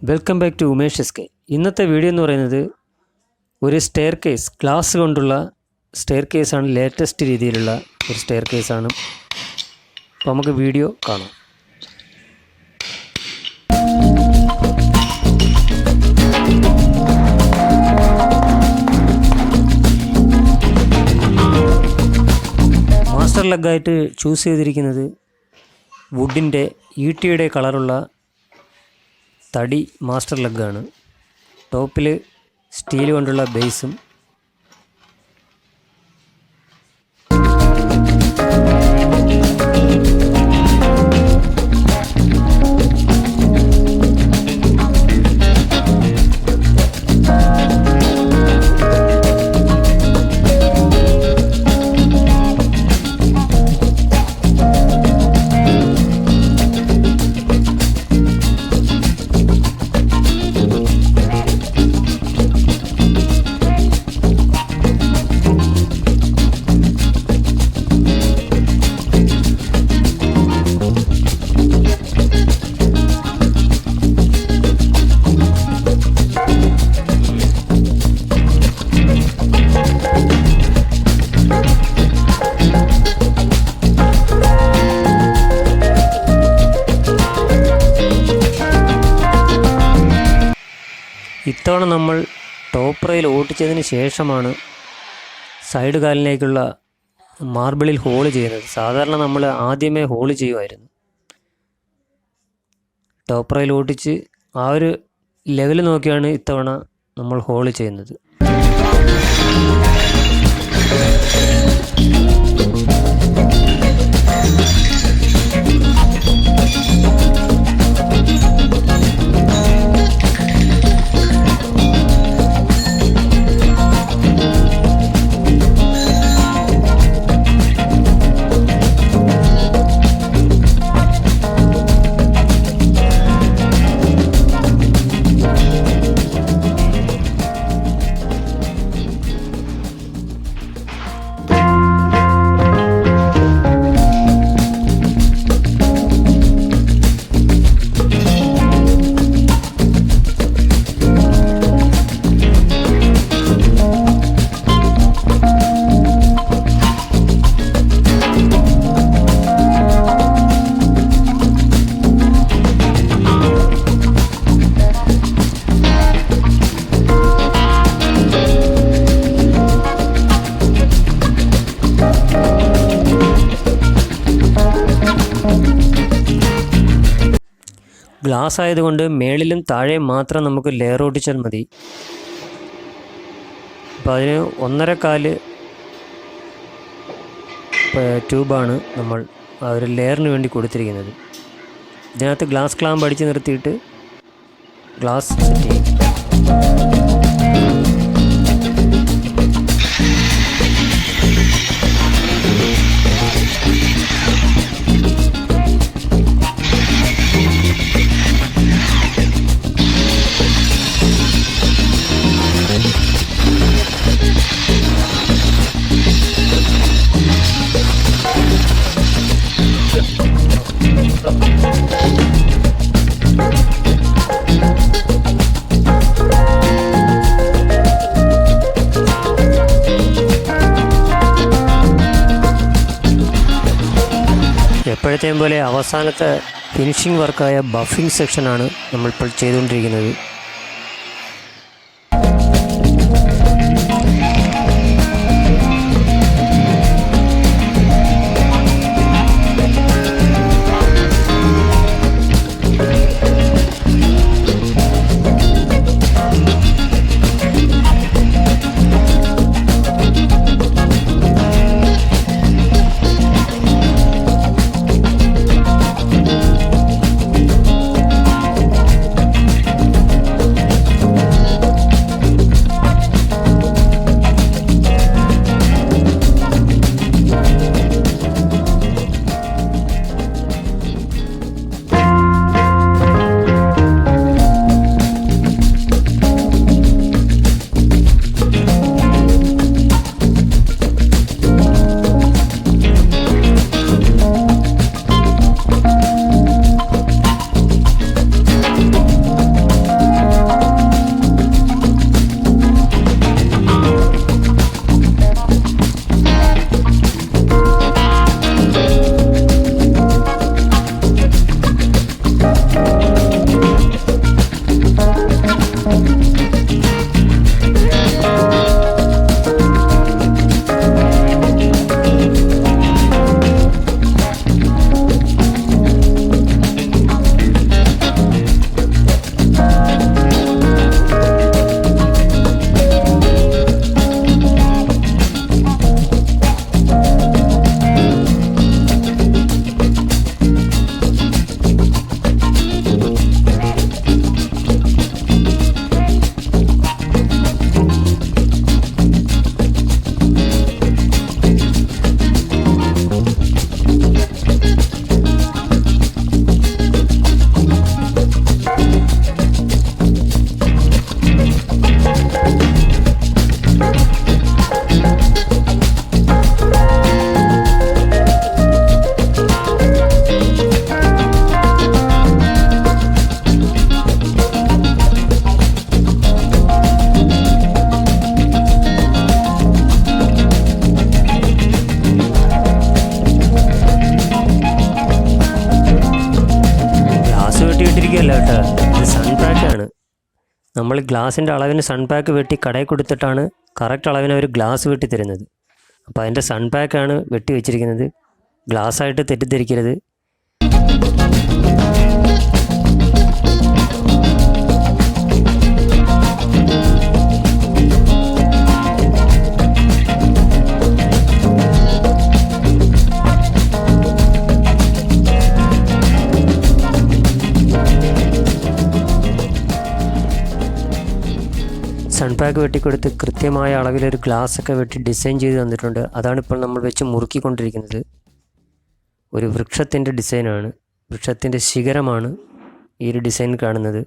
Welcome back to Umesh S. ഇന്നത്തെ video എന്ന് പറയുന്നത് ഒരു സ്റ്റെയർ കേസ്, ഗ്ലാസ് കൊണ്ടുള്ള സ്റ്റെയർ കേസാണ്. ലേറ്റസ്റ്റ് രീതിയിലുള്ള ഒരു സ്റ്റെയർ കേസാണ്. അപ്പോൾ നമുക്ക് വീഡിയോ കാണാം. മാസ്റ്റർ ലെഗായിട്ട് ചൂസ് ചെയ്തിരിക്കുന്നത് വുഡിൻ്റെ ഈട്ടിയുടെ കളറുള്ള തടി മാസ്റ്റർ ലെഗാണ്. ടോപ്പിൽ സ്റ്റീൽ കൊണ്ടുള്ള ബേസും ഇത്തവണ നമ്മൾ ടോപ്പ് റെയിൽ ഓട്ടിച്ചതിന് ശേഷമാണ് സൈഡ് കാലിലേക്കുള്ള മാർബിളിൽ ഹോൾ ചെയ്യുന്നത്. സാധാരണ നമ്മൾ ആദ്യമേ ഹോൾ ചെയ്യുമായിരുന്നു. ടോപ്പ് റെയിൽ ഓട്ടിച്ച് ആ ഒരു ലെവൽ നോക്കിയാണ് ഇത്തവണ നമ്മൾ ഹോൾ ചെയ്യുന്നത്. ഗ്ലാസ് ആയതുകൊണ്ട് മേളിലും താഴെയും മാത്രം നമുക്ക് ലെയർ ഒട്ടിച്ചാൽ മതി. അപ്പോൾ അതിന് 1.25 ട്യൂബാണ് നമ്മൾ ആ ഒരു ലെയറിന് വേണ്ടി കൊടുത്തിരിക്കുന്നത്. ഇതിനകത്ത് ഗ്ലാസ് ക്ലാമ്പ് അടിച്ച് നിർത്തിയിട്ട് ഗ്ലാസ് സെറ്റ് ചെയ്യും. എപ്പോഴത്തെയും പോലെ അവസാനത്തെ ഫിനിഷിംഗ് വർക്കായ ബഫിംഗ് സെക്ഷനാണ് നമ്മളിപ്പോൾ ചെയ്തുകൊണ്ടിരിക്കുന്നത്. ഇത് സൺ പാക്കാണ്. നമ്മൾ ഗ്ലാസിൻ്റെ അളവിന് സൺ പാക്ക് വെട്ടി കടയിൽ കൊടുത്തിട്ടാണ് കറക്റ്റ് അളവിന് അവർ ഗ്ലാസ് വെട്ടി തരുന്നത്. അപ്പോൾ അതിൻ്റെ സൺ പാക്കാണ് വെട്ടി വെച്ചിരിക്കുന്നത്. ഗ്ലാസ്സായിട്ട് തെറ്റിദ്ധരിക്കരുത്. സൺ പാക്ക് വെട്ടിക്കൊടുത്ത് കൃത്യമായ അളവിലൊരു ഗ്ലാസ്സൊക്കെ വെട്ടി ഡിസൈൻ ചെയ്ത് തന്നിട്ടുണ്ട്. അതാണിപ്പോൾ നമ്മൾ വെച്ച് മുറുക്കിക്കൊണ്ടിരിക്കുന്നത്. ഒരു വൃക്ഷത്തിൻ്റെ ഡിസൈനാണ്, വൃക്ഷത്തിൻ്റെ ശിഖരമാണ് ഈ ഒരു ഡിസൈൻ കാണുന്നത്.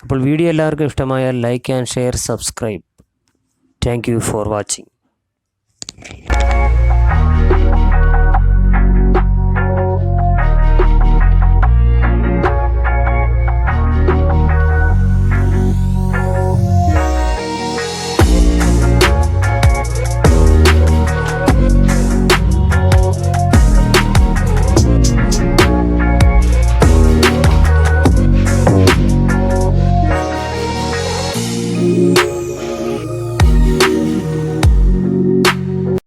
അപ്പോൾ വീഡിയോ എല്ലാവർക്കും ഇഷ്ടമായാൽ like and share, subscribe. Thank you for watching.